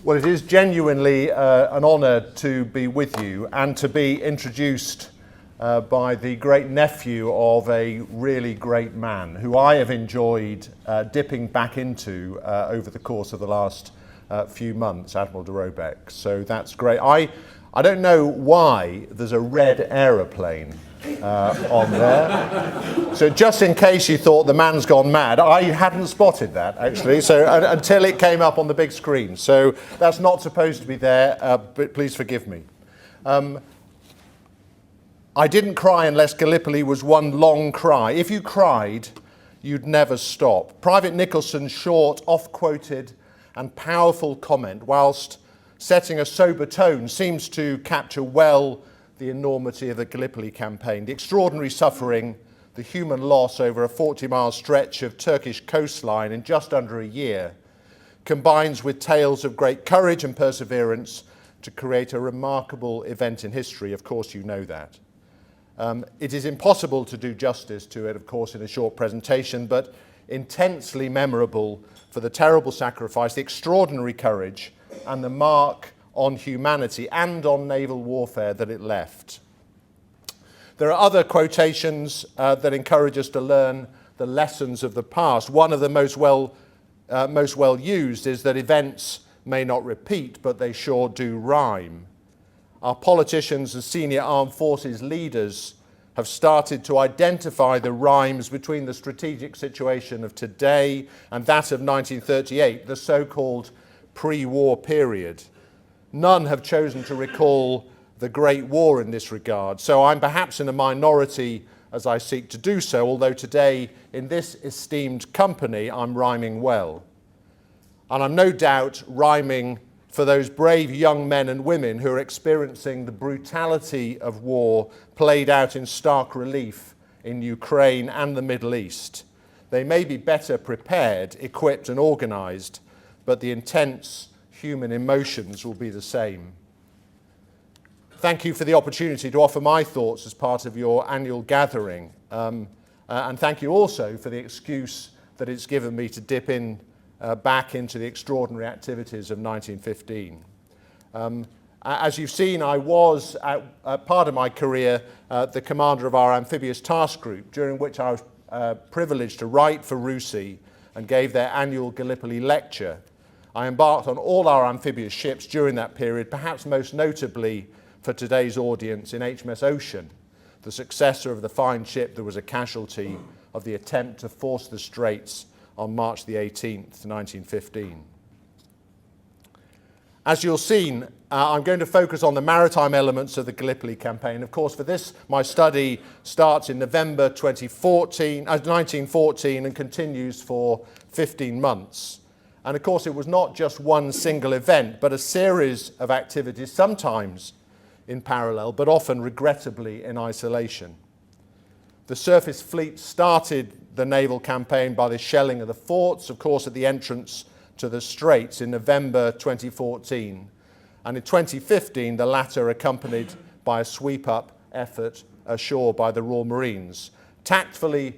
Well, it is genuinely an honour to be with you and to be introduced by the great nephew of a really great man who I have enjoyed dipping back into over the course of the last few months, Admiral de Robeck. So that's great. I don't know why there's a red aeroplane on there. So just in case you thought the man's gone mad, I hadn't spotted that actually. So until it came up on the big screen. So that's not supposed to be there, but please forgive me. I didn't cry unless Gallipoli was one long cry. If you cried, you'd never stop. Private Nicholson's short, oft-quoted and powerful comment, whilst setting a sober tone, seems to capture well the enormity of the Gallipoli campaign, the extraordinary suffering, the human loss over a 40-mile stretch of Turkish coastline in just under a year, combines with tales of great courage and perseverance to create a remarkable event in history. Of course, you know that. It is impossible to do justice to it, of course, in a short presentation, but intensely memorable for the terrible sacrifice, the extraordinary courage, and the mark on humanity and on naval warfare that it left. There are other quotations that encourage us to learn the lessons of the past. One of the most well used is that events may not repeat, but they sure do rhyme. Our politicians and senior armed forces leaders have started to identify the rhymes between the strategic situation of today and that of 1938, the so-called pre-war period. None have chosen to recall the Great War in this regard, so I'm perhaps in a minority as I seek to do so, although today in this esteemed company I'm rhyming well. And I'm no doubt rhyming for those brave young men and women who are experiencing the brutality of war played out in stark relief in Ukraine and the Middle East. They may be better prepared, equipped and organised, but the intense human emotions will be the same. Thank you for the opportunity to offer my thoughts as part of your annual gathering. And thank you also for the excuse that it's given me to dip in back into the extraordinary activities of 1915. As you've seen, I was, at part of my career, the commander of our Amphibious task group, during which I was privileged to write for RUSI and gave their annual Gallipoli lecture. I embarked on all our amphibious ships during that period, perhaps most notably for today's audience in HMS Ocean, the successor of the fine ship that was a casualty of the attempt to force the Straits on March the 18th, 1915. As you'll see, I'm going to focus on the maritime elements of the Gallipoli campaign. Of course, for this, my study starts in November 1914 and continues for 15 months. And of course, it was not just one single event, but a series of activities, sometimes in parallel, but often regrettably in isolation. The surface fleet started the naval campaign by the shelling of the forts, of course, at the entrance to the Straits in November 2014. And in 2015, the latter accompanied by a sweep-up effort ashore by the Royal Marines. Tactically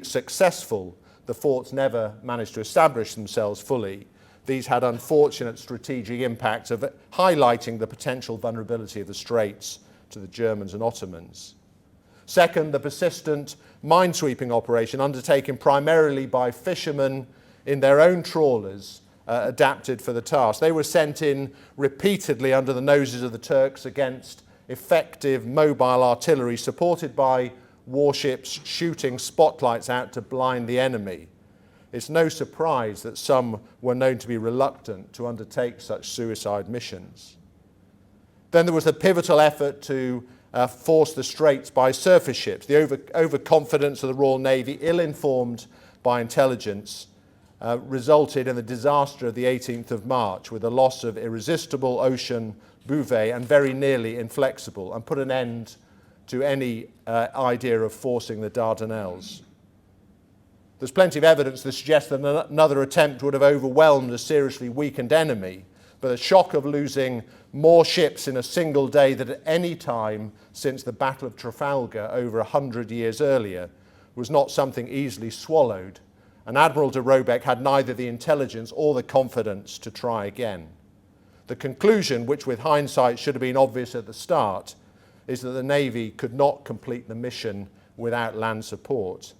successful, the forts never managed to establish themselves fully. These had unfortunate strategic impact of highlighting the potential vulnerability of the Straits to the Germans and Ottomans. Second, the persistent minesweeping operation undertaken primarily by fishermen in their own trawlers adapted for the task. They were sent in repeatedly under the noses of the Turks against effective mobile artillery supported by warships shooting spotlights out to blind the enemy. It's no surprise that some were known to be reluctant to undertake such suicide missions. Then there was a pivotal effort to force the Straits by surface ships. The overconfidence of the Royal Navy, ill-informed by intelligence, resulted in the disaster of the 18th of March with the loss of irresistible ocean Bouvet and very nearly inflexible, and put an end to any idea of forcing the Dardanelles. There's plenty of evidence to suggest that another attempt would have overwhelmed a seriously weakened enemy, but the shock of losing more ships in a single day than at any time since the Battle of Trafalgar over 100 years earlier was not something easily swallowed, and Admiral de Robeck had neither the intelligence or the confidence to try again. The conclusion, which with hindsight should have been obvious at the start, is that the Navy could not complete the mission without land support.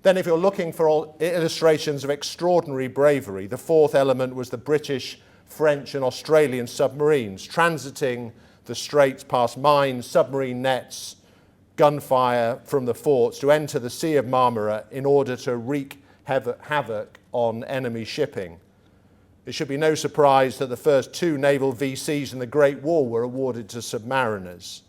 Then if you're looking for illustrations of extraordinary bravery, the fourth element was the British, French and Australian submarines transiting the straits past mines, submarine nets, gunfire from the forts to enter the Sea of Marmara in order to wreak havoc on enemy shipping. It should be no surprise that the first two naval VCs in the Great War were awarded to submariners.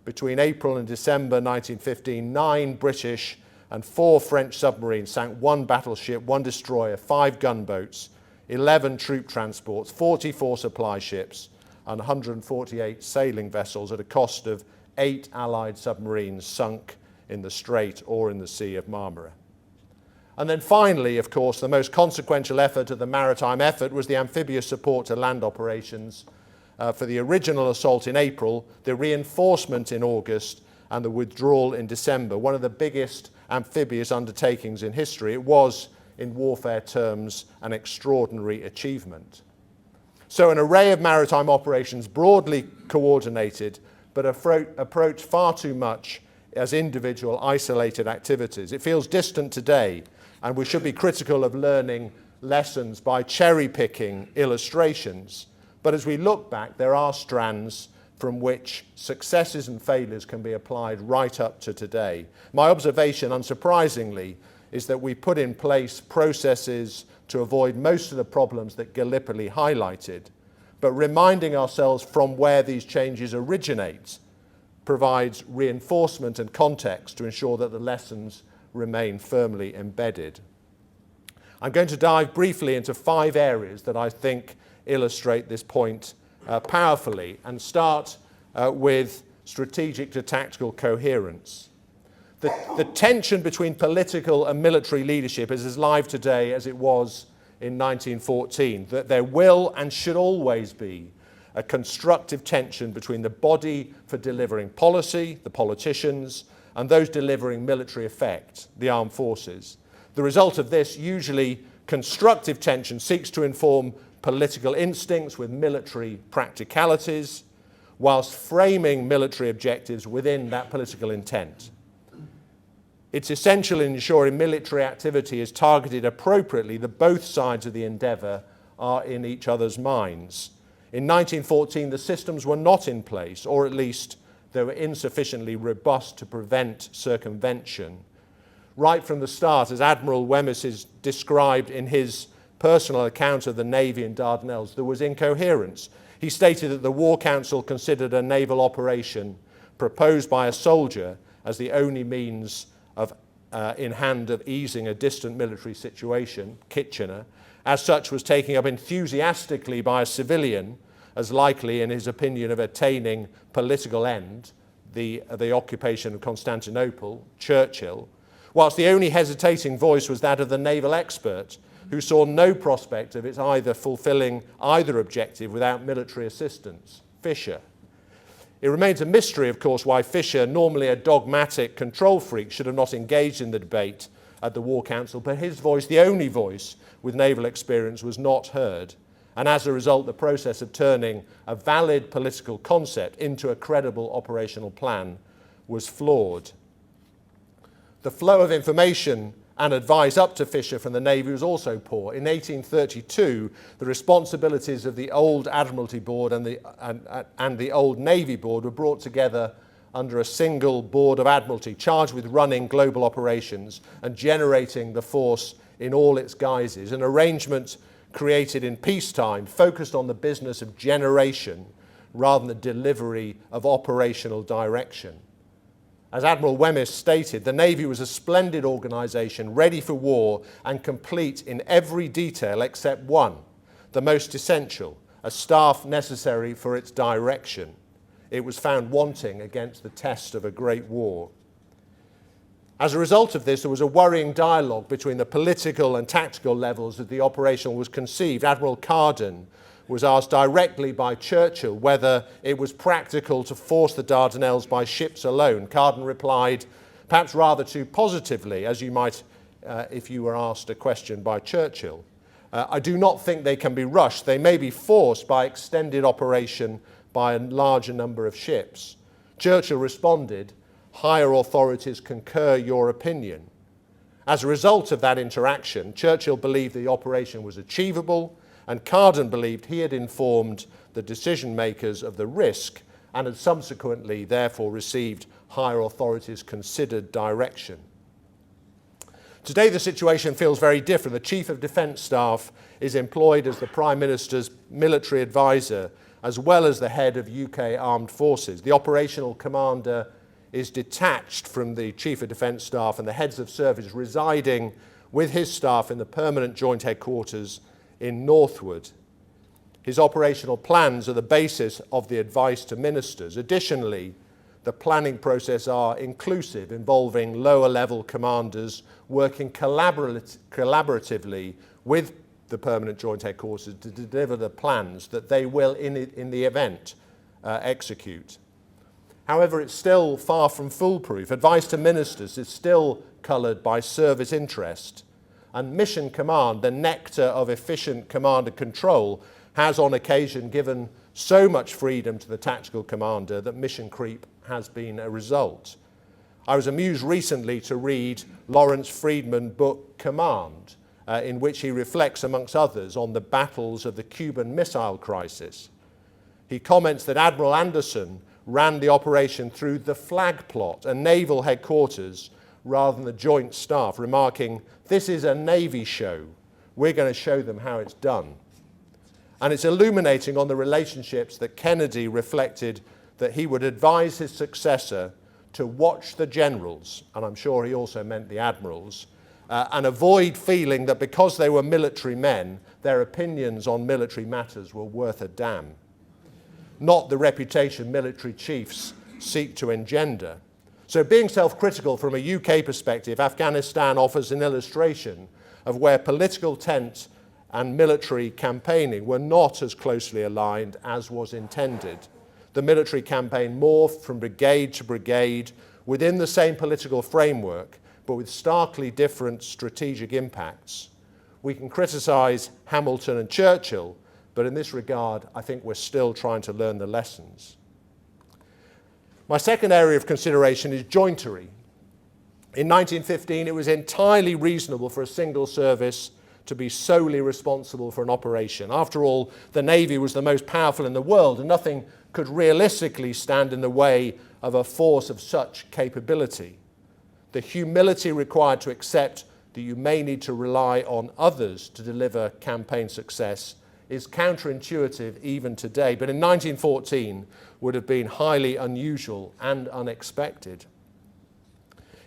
Between April and December 1915, 9 British and 4 French submarines sank 1 battleship, 1 destroyer, 5 gunboats, 11 troop transports, 44 supply ships, and 148 sailing vessels at a cost of 8 Allied submarines sunk in the Strait or in the Sea of Marmara. And then finally, of course, the most consequential effort of the maritime effort was the amphibious support to land operations for the original assault in April, the reinforcement in August, and the withdrawal in December, one of the biggest amphibious undertakings in history. It was, in warfare terms, an extraordinary achievement. So an array of maritime operations broadly coordinated, but approached far too much as individual isolated activities. It feels distant today, and we should be critical of learning lessons by cherry-picking illustrations. But as we look back, there are strands from which successes and failures can be applied right up to today. My observation, unsurprisingly, is that we put in place processes to avoid most of the problems that Gallipoli highlighted, but reminding ourselves from where these changes originate provides reinforcement and context to ensure that the lessons remain firmly embedded. I'm going to dive briefly into 5 areas that I think illustrate this point powerfully, and start with strategic to tactical coherence. The tension between political and military leadership is as live today as it was in 1914, that there will and should always be a constructive tension between the body for delivering policy, the politicians, and those delivering military effect, the armed forces. The result of this, usually constructive tension, seeks to inform political instincts with military practicalities, whilst framing military objectives within that political intent. It's essential in ensuring military activity is targeted appropriately that both sides of the endeavour are in each other's minds. In 1914, the systems were not in place, or at least they were insufficiently robust to prevent circumvention. Right from the start, as Admiral Wemyss is described in his personal account of the Navy in Dardanelles, there was incoherence. He stated that the War Council considered a naval operation proposed by a soldier as the only means in hand of easing a distant military situation, Kitchener, as such was taken up enthusiastically by a civilian as likely, in his opinion, of attaining political end, the occupation of Constantinople, Churchill, whilst the only hesitating voice was that of the naval expert, who saw no prospect of its either fulfilling either objective without military assistance, Fisher. It remains a mystery, of course, why Fisher, normally a dogmatic control freak, should have not engaged in the debate at the War Council, but his voice, the only voice with naval experience, was not heard. And as a result, the process of turning a valid political concept into a credible operational plan was flawed. The flow of information and advice up to Fisher from the Navy was also poor. In 1832, the responsibilities of the old Admiralty Board and the old Navy Board were brought together under a single Board of Admiralty charged with running global operations and generating the force in all its guises, an arrangement created in peacetime focused on the business of generation rather than the delivery of operational direction. As Admiral Wemyss stated, the Navy was a splendid organisation, ready for war and complete in every detail except one, the most essential, a staff necessary for its direction. It was found wanting against the test of a great war. As a result of this, there was a worrying dialogue between the political and tactical levels as the operation was conceived. Admiral Carden was asked directly by Churchill whether it was practical to force the Dardanelles by ships alone. Carden replied, perhaps rather too positively, as you might if you were asked a question by Churchill. I do not think they can be rushed. They may be forced by extended operation by a larger number of ships. Churchill responded, "Higher authorities concur your opinion." As a result of that interaction, Churchill believed the operation was achievable, and Carden believed he had informed the decision makers of the risk and had subsequently therefore received higher authorities' considered direction. Today the situation feels very different. The Chief of Defence Staff is employed as the Prime Minister's military advisor as well as the head of UK Armed Forces. The operational commander is detached from the Chief of Defence Staff and the heads of service residing with his staff in the permanent joint headquarters in Northwood. His operational plans are the basis of the advice to ministers. Additionally, the planning process are inclusive, involving lower level commanders working collaboratively with the permanent joint headquarters to deliver the plans that they will, in the event, execute. However, it's still far from foolproof. Advice to ministers is still coloured by service interest, and mission command, the nectar of efficient command and control, has on occasion given so much freedom to the tactical commander that mission creep has been a result. I was amused recently to read Lawrence Freedman's book Command, in which he reflects, amongst others, on the battles of the Cuban Missile Crisis. He comments that Admiral Anderson ran the operation through the flag plot, a naval headquarters, rather than the joint staff, remarking, "This is a Navy show. We're going to show them how it's done." And it's illuminating on the relationships that Kennedy reflected that he would advise his successor to watch the generals, and I'm sure he also meant the admirals, and avoid feeling that because they were military men, their opinions on military matters were worth a damn. Not the reputation military chiefs seek to engender. So being self-critical from a UK perspective, Afghanistan offers an illustration of where political intent and military campaigning were not as closely aligned as was intended. The military campaign morphed from brigade to brigade within the same political framework, but with starkly different strategic impacts. We can criticise Hamilton and Churchill, but in this regard, I think we're still trying to learn the lessons. My second area of consideration is jointery. In 1915, it was entirely reasonable for a single service to be solely responsible for an operation. After all, the Navy was the most powerful in the world, and nothing could realistically stand in the way of a force of such capability. The humility required to accept that you may need to rely on others to deliver campaign success is counterintuitive even today, but in 1914 would have been highly unusual and unexpected.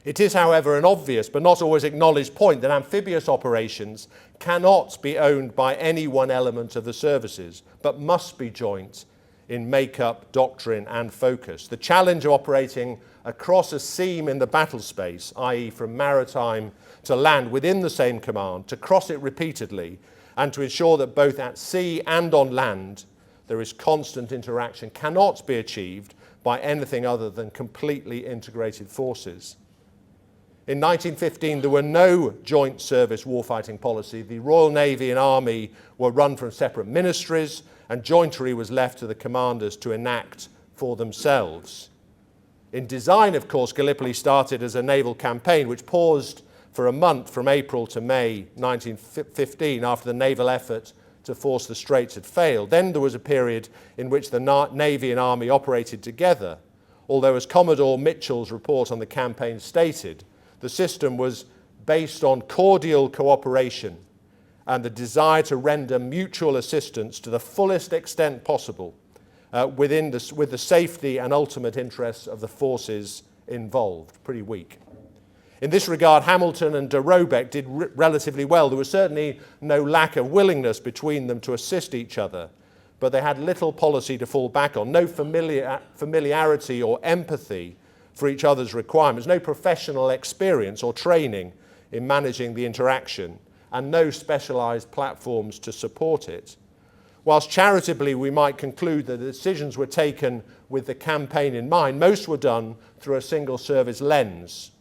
It is, however, an obvious but not always acknowledged point that amphibious operations cannot be owned by any one element of the services, but must be joint in make-up, doctrine and focus. The challenge of operating across a seam in the battle space, i.e. from maritime to land within the same command, to cross it repeatedly, and to ensure that both at sea and on land there is constant interaction, cannot be achieved by anything other than completely integrated forces. In 1915, there were no joint service warfighting policy. The Royal Navy and Army were run from separate ministries, and jointery was left to the commanders to enact for themselves. In design, of course, Gallipoli started as a naval campaign which paused for a month from April to May 1915 after the naval effort to force the Straits had failed. Then there was a period in which the Navy and Army operated together, although as Commodore Mitchell's report on the campaign stated, the system was based on cordial cooperation and the desire to render mutual assistance to the fullest extent possible with the safety and ultimate interests of the forces involved. Pretty weak. In this regard, Hamilton and de Robeck did relatively well. There was certainly no lack of willingness between them to assist each other, but they had little policy to fall back on, no familiarity or empathy for each other's requirements, no professional experience or training in managing the interaction, and no specialised platforms to support it. Whilst charitably we might conclude that the decisions were taken with the campaign in mind, most were done through a single service lens.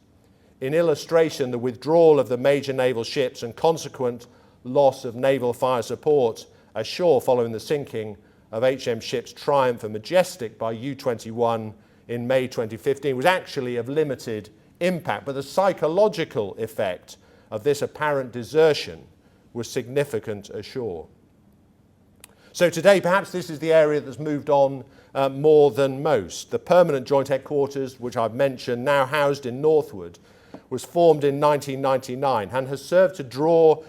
in illustration the withdrawal of the major naval ships and consequent loss of naval fire support ashore following the sinking of HM ships Triumph and Majestic by U-21 in May 2015 was actually of limited impact, but the psychological effect of this apparent desertion was significant ashore. So today, perhaps this is the area that's moved on more than most. The permanent joint headquarters, which I've mentioned, now housed in Northwood, was formed in 1999 and has served to draw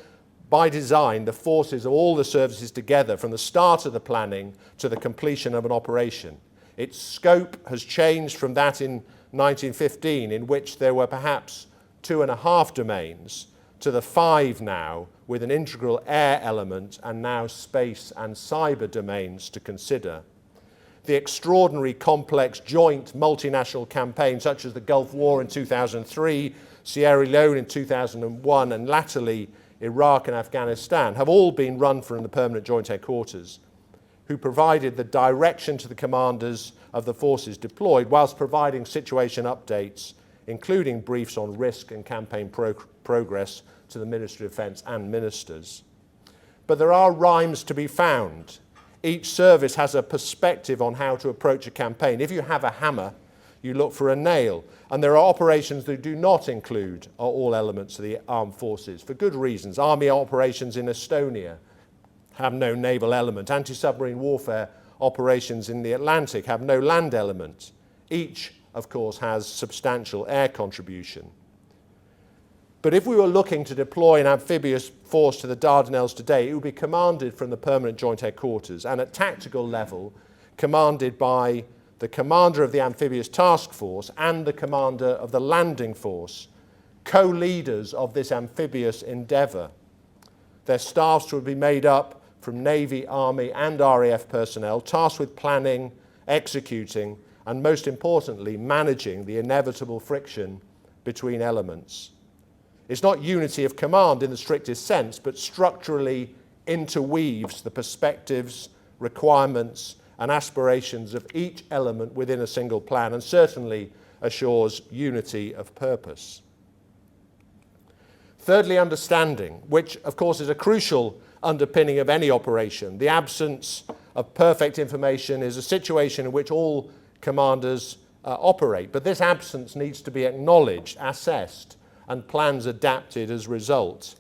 by design the forces of all the services together from the start of the planning to the completion of an operation. Its scope has changed from that in 1915, in which there were perhaps 2.5 domains, to the 5 now, with an integral air element and now space and cyber domains to consider. The extraordinary complex joint multinational campaigns such as the Gulf War in 2003, Sierra Leone in 2001 and latterly Iraq and Afghanistan have all been run from the permanent joint headquarters, who provided the direction to the commanders of the forces deployed whilst providing situation updates, including briefs on risk and campaign progress to the Ministry of Defence and ministers. But there are rhymes to be found. Each service has a perspective on how to approach a campaign. If you have a hammer, you look for a nail. And there are operations that do not include all elements of the armed forces, for good reasons. Army operations in Estonia have no naval element. Anti-submarine warfare operations in the Atlantic have no land element. Each, of course, has substantial air contribution. But if we were looking to deploy an amphibious force to the Dardanelles today, it would be commanded from the permanent joint headquarters and at tactical level commanded by the commander of the amphibious task force and the commander of the landing force, co-leaders of this amphibious endeavour. Their staffs would be made up from Navy, Army and RAF personnel tasked with planning, executing and most importantly managing the inevitable friction between elements. It's not unity of command in the strictest sense, but structurally interweaves the perspectives, requirements and aspirations of each element within a single plan and certainly assures unity of purpose. Thirdly, understanding, which of course is a crucial underpinning of any operation. The absence of perfect information is a situation in which all commanders operate, but this absence needs to be acknowledged, assessed, and plans adapted as a result.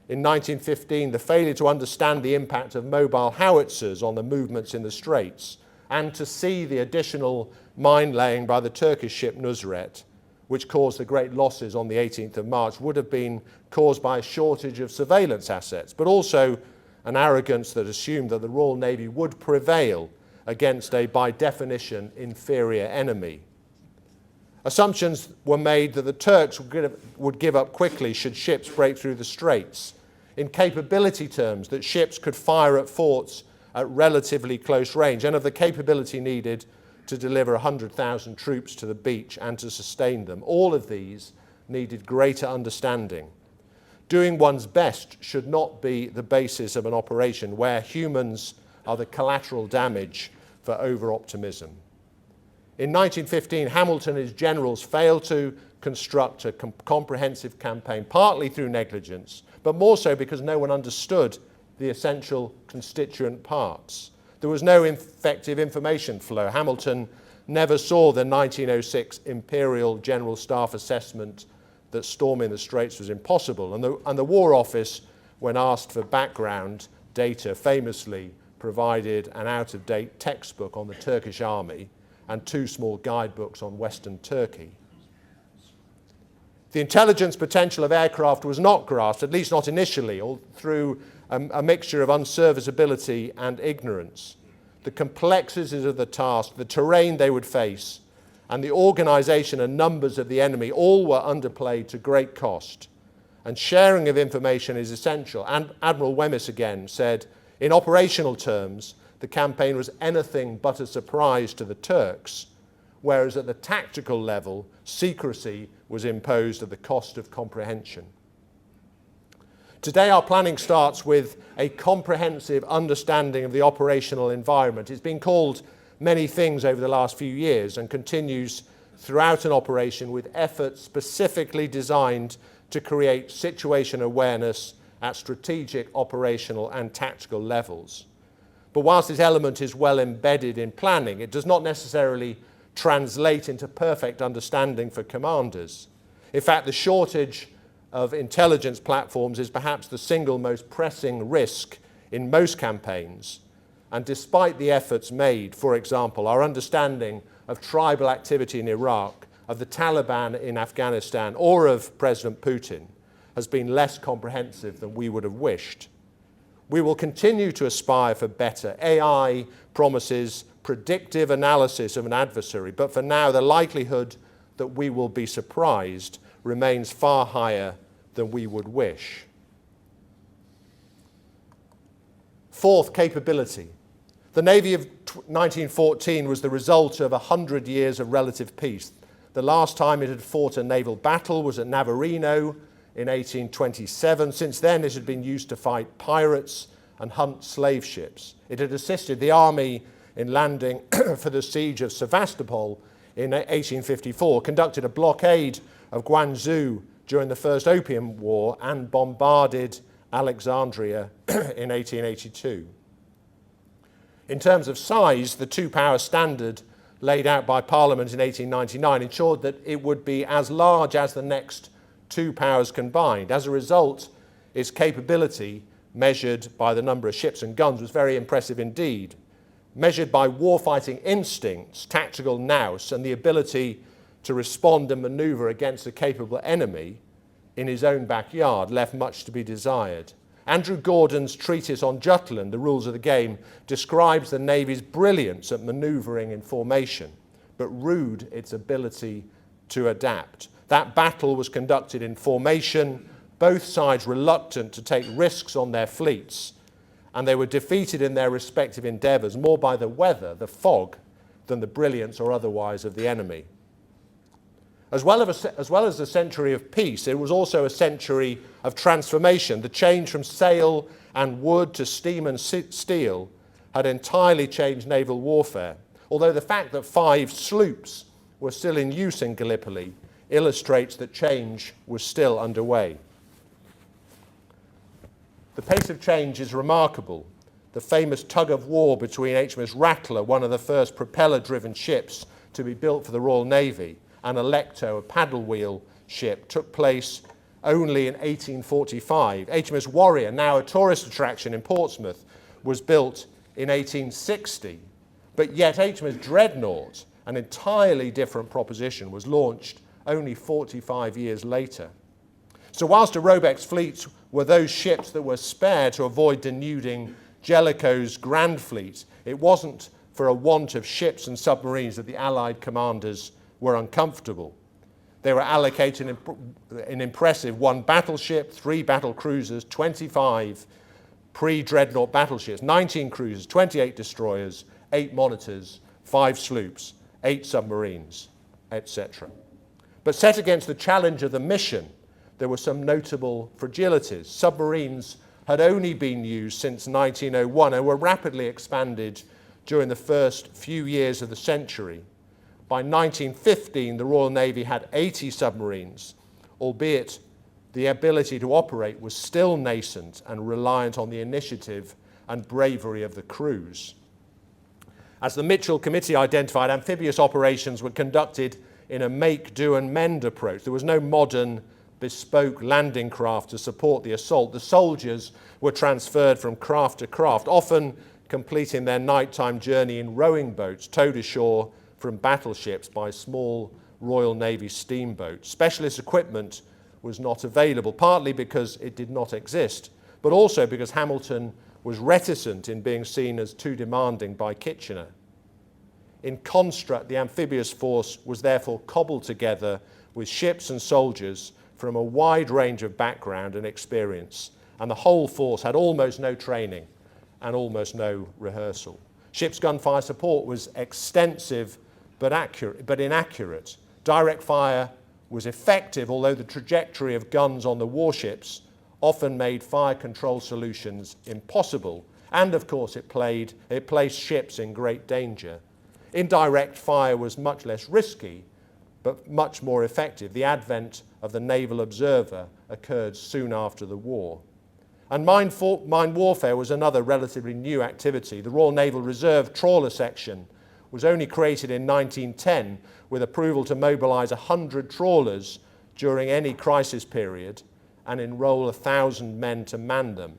In 1915, the failure to understand the impact of mobile howitzers on the movements in the Straits and to see the additional mine-laying by the Turkish ship Nusret, which caused the great losses on the 18th of March, would have been caused by a shortage of surveillance assets, but also an arrogance that assumed that the Royal Navy would prevail against a, by definition, inferior enemy. Assumptions were made that the Turks would give up quickly should ships break through the Straits. In capability terms, that ships could fire at forts at relatively close range and of the capability needed to deliver 100,000 troops to the beach and to sustain them. All of these needed greater understanding. Doing one's best should not be the basis of an operation where humans are the collateral damage for over-optimism. In 1915, Hamilton and his generals failed to construct a comprehensive campaign, partly through negligence, but more so because no one understood the essential constituent parts. There was no effective information flow. Hamilton never saw the 1906 Imperial General Staff assessment that storming the Straits was impossible, and the War Office, when asked for background data, famously provided an out-of-date textbook on the Turkish army and 2 small guidebooks on Western Turkey. The intelligence potential of aircraft was not grasped, at least not initially, or through a mixture of unserviceability and ignorance. The complexities of the task, the terrain they would face, and the organisation and numbers of the enemy all were underplayed to great cost. And sharing of information is essential. And Admiral Wemyss again said, in operational terms, the campaign was anything but a surprise to the Turks, whereas at the tactical level, secrecy was imposed at the cost of comprehension. Today, our planning starts with a comprehensive understanding of the operational environment. It's been called many things over the last few years and continues throughout an operation with efforts specifically designed to create situation awareness at strategic, operational and tactical levels. But whilst this element is well embedded in planning, it does not necessarily translate into perfect understanding for commanders. In fact, the shortage of intelligence platforms is perhaps the single most pressing risk in most campaigns. And despite the efforts made, for example, our understanding of tribal activity in Iraq, of the Taliban in Afghanistan, or of President Putin has been less comprehensive than we would have wished. We will continue to aspire for better. AI promises predictive analysis of an adversary, but for now the likelihood that we will be surprised remains far higher than we would wish. Fourth, capability. The Navy of 1914 was the result of 100 years of relative peace. The last time it had fought a naval battle was at Navarino in 1827. Since then, it had been used to fight pirates and hunt slave ships. It had assisted the army in landing for the siege of Sevastopol in 1854, conducted a blockade of Guangzhou during the First Opium War, and bombarded Alexandria in 1882. In terms of size, the two-power standard laid out by Parliament in 1899 ensured that it would be as large as the next two powers combined. As a result, its capability, measured by the number of ships and guns, was very impressive indeed. Measured by warfighting instincts, tactical nous, and the ability to respond and manoeuvre against a capable enemy in his own backyard, left much to be desired. Andrew Gordon's treatise on Jutland, The Rules of the Game, describes the Navy's brilliance at manoeuvring in formation, but rude its ability to adapt. That battle was conducted in formation, both sides reluctant to take risks on their fleets, and they were defeated in their respective endeavours more by the weather, the fog, than the brilliance or otherwise of the enemy. As well as a century of peace, it was also a century of transformation. The change from sail and wood to steam and steel had entirely changed naval warfare, although the fact that 5 sloops were still in use in Gallipoli illustrates that change was still underway. The pace of change is remarkable. The famous tug-of-war between HMS Rattler, one of the first propeller-driven ships to be built for the Royal Navy, and Alecto, a paddle wheel ship, took place only in 1845. HMS Warrior, now a tourist attraction in Portsmouth, was built in 1860. But yet HMS Dreadnought, an entirely different proposition, was launched only 45 years later. So whilst a Robeck's fleets were those ships that were spared to avoid denuding Jellicoe's Grand Fleet, it wasn't for a want of ships and submarines that the Allied commanders were uncomfortable. They were allocated an impressive 1 battleship, 3 battle cruisers, 25 pre-dreadnought battleships, 19 cruisers, 28 destroyers, 8 monitors, 5 sloops, 8 submarines, etc. But set against the challenge of the mission, there were some notable fragilities. Submarines had only been used since 1901 and were rapidly expanded during the first few years of the century. By 1915, the Royal Navy had 80 submarines, albeit the ability to operate was still nascent and reliant on the initiative and bravery of the crews. As the Mitchell Committee identified, amphibious operations were conducted in a make, do and mend approach. There was no modern, bespoke landing craft to support the assault. The soldiers were transferred from craft to craft, often completing their nighttime journey in rowing boats towed ashore from battleships by small Royal Navy steamboats. Specialist equipment was not available, partly because it did not exist, but also because Hamilton was reticent in being seen as too demanding by Kitchener. In construct, the amphibious force was therefore cobbled together with ships and soldiers from a wide range of background and experience, and the whole force had almost no training and almost no rehearsal. Ship's gunfire support was extensive but inaccurate. Direct fire was effective, although the trajectory of guns on the warships often made fire control solutions impossible, and of course it placed ships in great danger. Indirect fire was much less risky, but much more effective. The advent of the naval observer occurred soon after the war. And mine warfare was another relatively new activity. The Royal Naval Reserve Trawler Section was only created in 1910 with approval to mobilise 100 trawlers during any crisis period and enrol 1,000 men to man them.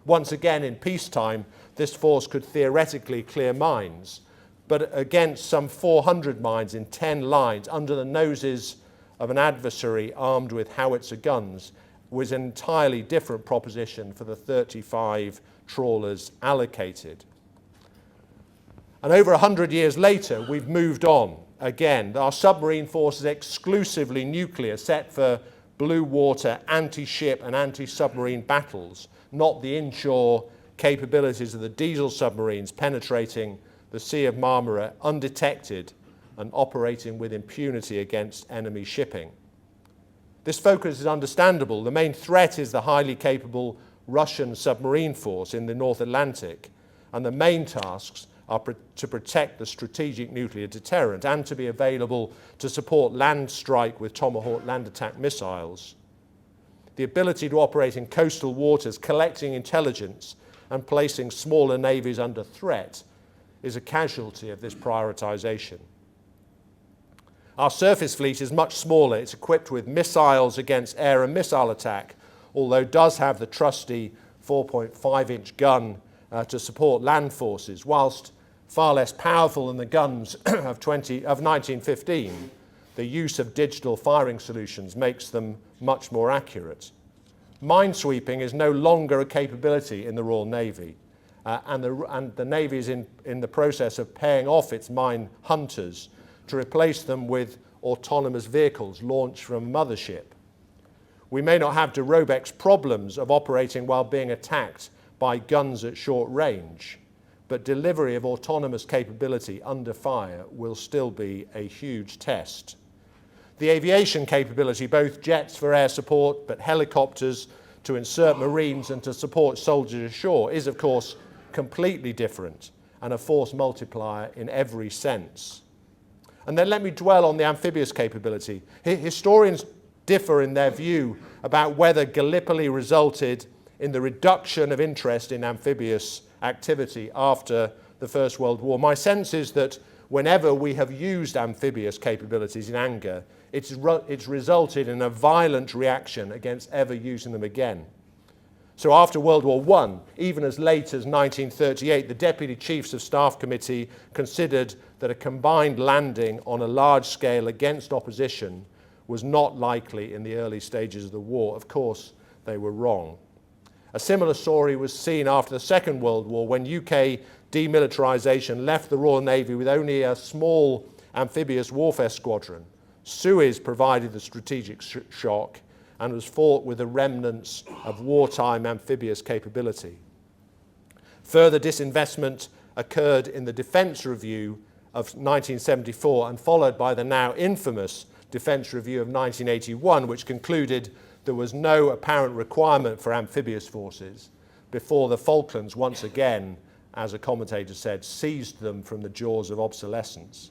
Once again, in peacetime, this force could theoretically clear mines, but against some 400 mines in 10 lines under the noses of an adversary armed with howitzer guns was an entirely different proposition for the 35 trawlers allocated. And over 100 years later, we've moved on again. Our submarine force is exclusively nuclear, set for blue water, anti-ship and anti-submarine battles, not the inshore capabilities of the diesel submarines penetrating the Sea of Marmara undetected and operating with impunity against enemy shipping. This focus is understandable. The main threat is the highly capable Russian submarine force in the North Atlantic, and the main tasks are to protect the strategic nuclear deterrent and to be available to support land strike with Tomahawk land attack missiles. The ability to operate in coastal waters, collecting intelligence and placing smaller navies under threat is a casualty of this prioritization. Our surface fleet is much smaller. It's equipped with missiles against air and missile attack, although it does have the trusty 4.5-inch gun to support land forces, whilst far less powerful than the guns of 1915. The use of digital firing solutions makes them much more accurate. Minesweeping is no longer a capability in the Royal Navy, and the Navy is in the process of paying off its mine hunters to replace them with autonomous vehicles launched from a mothership. We may not have Durobex's problems of operating while being attacked by guns at short range, but delivery of autonomous capability under fire will still be a huge test. The aviation capability, both jets for air support, but helicopters to insert Marines and to support soldiers ashore, is of course completely different and a force multiplier in every sense. And then let me dwell on the amphibious capability. Historians differ in their view about whether Gallipoli resulted in the reduction of interest in amphibious activity after the First World War. My sense is that whenever we have used amphibious capabilities in anger, it's resulted in a violent reaction against ever using them again. So after World War I, even as late as 1938, the Deputy Chiefs of Staff Committee considered that a combined landing on a large scale against opposition was not likely in the early stages of the war. Of course, they were wrong. A similar story was seen after the Second World War, when UK demilitarisation left the Royal Navy with only a small amphibious warfare squadron. Suez provided the strategic shock and was fought with the remnants of wartime amphibious capability. Further disinvestment occurred in the Defence Review of 1974 and followed by the now infamous Defence Review of 1981, which concluded there was no apparent requirement for amphibious forces before the Falklands once again, as a commentator said, seized them from the jaws of obsolescence.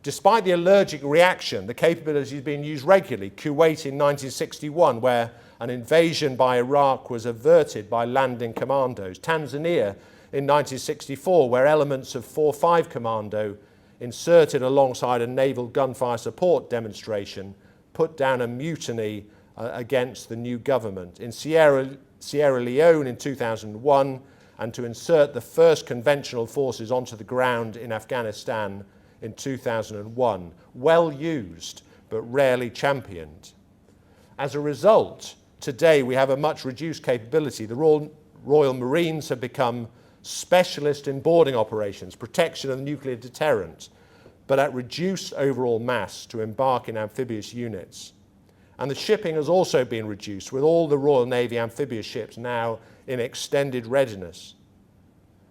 Despite the allergic reaction, the capability has been used regularly. Kuwait in 1961, where an invasion by Iraq was averted by landing commandos. Tanzania in 1964, where elements of 4-5 Commando inserted alongside a naval gunfire support demonstration put down a mutiny against the new government. In Sierra Leone in 2001, and to insert the first conventional forces onto the ground in Afghanistan in 2001, well used but rarely championed. As a result, today we have a much reduced capability. The Royal Marines have become specialist in boarding operations, protection of the nuclear deterrent, but at reduced overall mass to embark in amphibious units. And the shipping has also been reduced, with all the Royal Navy amphibious ships now in extended readiness.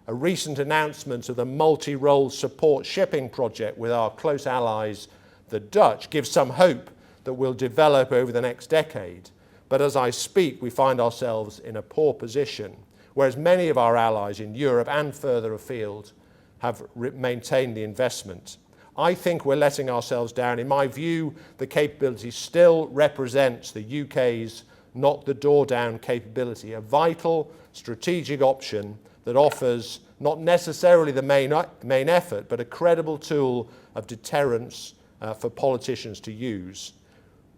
A recent announcement of the multi-role support shipping project with our close allies, the Dutch, gives some hope that will develop over the next decade. But as I speak, we find ourselves in a poor position, whereas many of our allies in Europe and further afield have maintained the investment. I think we're letting ourselves down. In my view, the capability still represents the UK's knock the door down capability, a vital strategic option that offers not necessarily the main effort, but a credible tool of deterrence for politicians to use.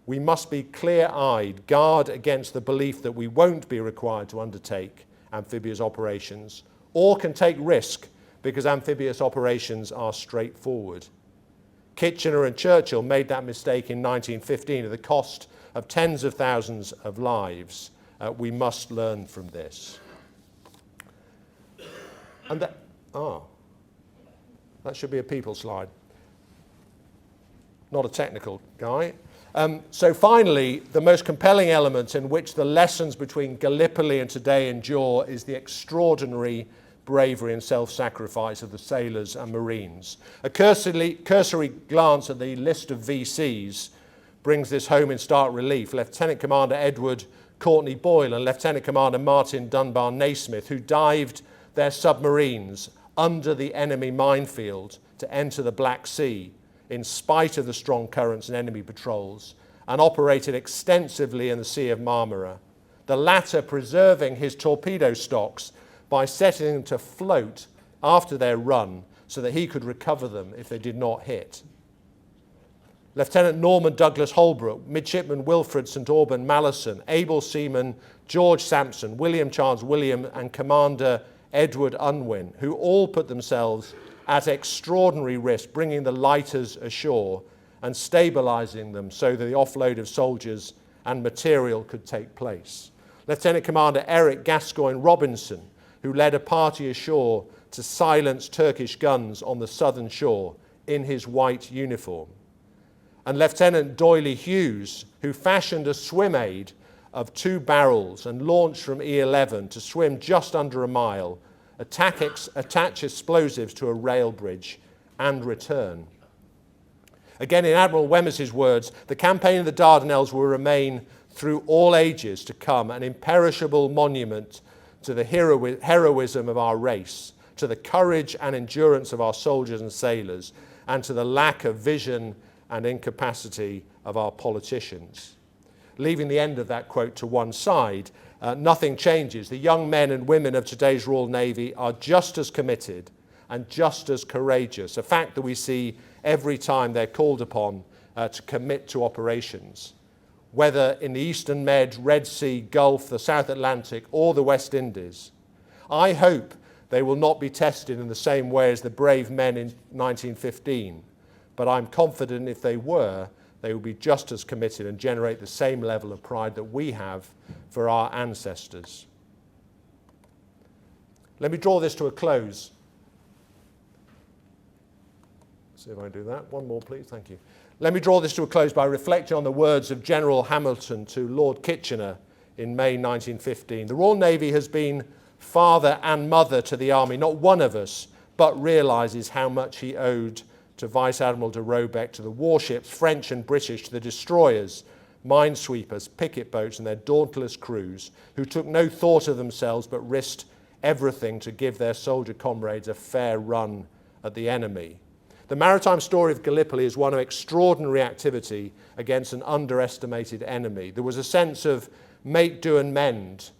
We must be clear-eyed, guard against the belief that we won't be required to undertake amphibious operations, or can take risk because amphibious operations are straightforward. Kitchener and Churchill made that mistake in 1915 at the cost of tens of thousands of lives. We must learn from this. And that should be a people slide. Not a technical guy. So finally, the most compelling element in which the lessons between Gallipoli and today endure is the extraordinary bravery and self-sacrifice of the sailors and Marines. A cursory glance at the list of VCs brings this home in stark relief. Lieutenant Commander Edward Courtney Boyle and Lieutenant Commander Martin Dunbar Naismith, who dived their submarines under the enemy minefield to enter the Black Sea in spite of the strong currents and enemy patrols, and operated extensively in the Sea of Marmara, the latter preserving his torpedo stocks by setting them to float after their run so that he could recover them if they did not hit. Lieutenant Norman Douglas Holbrook, Midshipman Wilfred St. Auburn Malleson, able seaman George Sampson, William Charles William, and Commander Edward Unwin, who all put themselves at extraordinary risk, bringing the lighters ashore and stabilising them so that the offload of soldiers and material could take place. Lieutenant Commander Eric Gascoigne Robinson, who led a party ashore to silence Turkish guns on the southern shore in his white uniform. And Lieutenant Doyley Hughes, who fashioned a swim aid of 2 barrels and launched from E11 to swim just under a mile, attach explosives to a rail bridge, and return. Again, in Admiral Wemyss's words, the campaign of the Dardanelles will remain through all ages to come an imperishable monument to the heroism of our race, to the courage and endurance of our soldiers and sailors, and to the lack of vision and incapacity of our politicians. Leaving the end of that quote to one side, nothing changes. The young men and women of today's Royal Navy are just as committed and just as courageous, a fact that we see every time they're called upon to commit to operations. Whether in the Eastern Med, Red Sea, Gulf, the South Atlantic, or the West Indies. I hope they will not be tested in the same way as the brave men in 1915, but I'm confident if they were, they will be just as committed and generate the same level of pride that we have for our ancestors. Let me draw this to a close. See if I do that. One more, please. Thank you. Let me draw this to a close by reflecting on the words of General Hamilton to Lord Kitchener in May 1915. The Royal Navy has been father and mother to the Army. Not one of us but realises how much he owed to Vice Admiral de Robeck, to the warships, French and British, to the destroyers, minesweepers, picket boats and their dauntless crews, who took no thought of themselves but risked everything to give their soldier comrades a fair run at the enemy. The maritime story of Gallipoli is one of extraordinary activity against an underestimated enemy. There was a sense of make, do and mend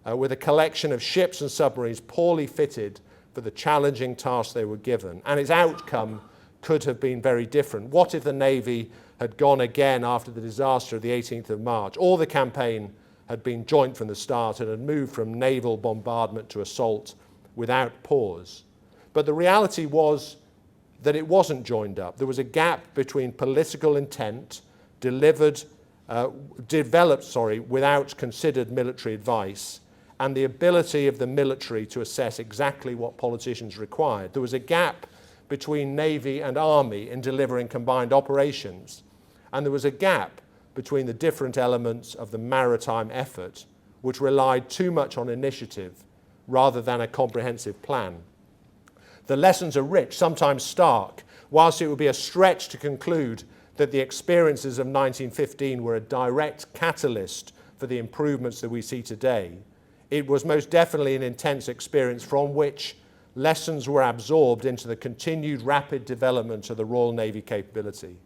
with a collection of ships and submarines poorly fitted for the challenging task they were given, and its outcome could have been very different. What if the Navy had gone again after the disaster of the 18th of March, or the campaign had been joint from the start and had moved from naval bombardment to assault without pause? But the reality was that it wasn't joined up. There was a gap between political intent developed without considered military advice and the ability of the military to assess exactly what politicians required. There was a gap between Navy and Army in delivering combined operations, and there was a gap between the different elements of the maritime effort, which relied too much on initiative rather than a comprehensive plan. The lessons are rich, sometimes stark, whilst it would be a stretch to conclude that the experiences of 1915 were a direct catalyst for the improvements that we see today. It was most definitely an intense experience from which lessons were absorbed into the continued rapid development of the Royal Navy capability.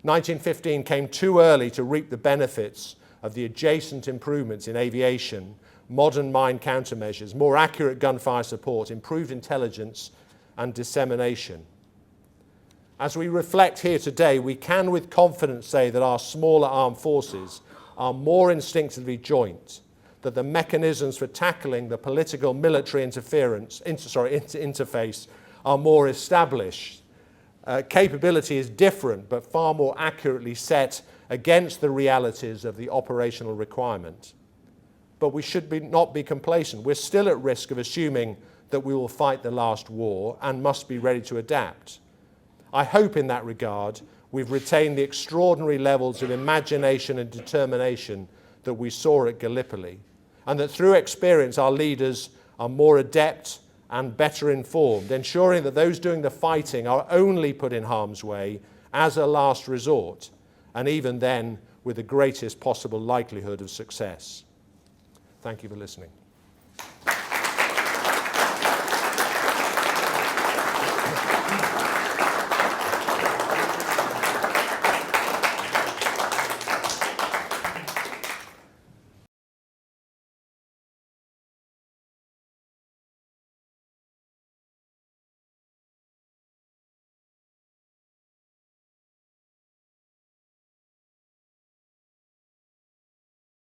1915 came too early to reap the benefits of the adjacent improvements in aviation, modern mine countermeasures, more accurate gunfire support, improved intelligence and dissemination. As we reflect here today, we can with confidence say that our smaller armed forces are more instinctively joint, that the mechanisms for tackling the political military interface are more established. Capability is different, but far more accurately set against the realities of the operational requirement. But we should not be complacent. We're still at risk of assuming that we will fight the last war and must be ready to adapt. I hope in that regard we've retained the extraordinary levels of imagination and determination that we saw at Gallipoli, and that through experience our leaders are more adept and better informed, ensuring that those doing the fighting are only put in harm's way as a last resort, and even then with the greatest possible likelihood of success. Thank you for listening.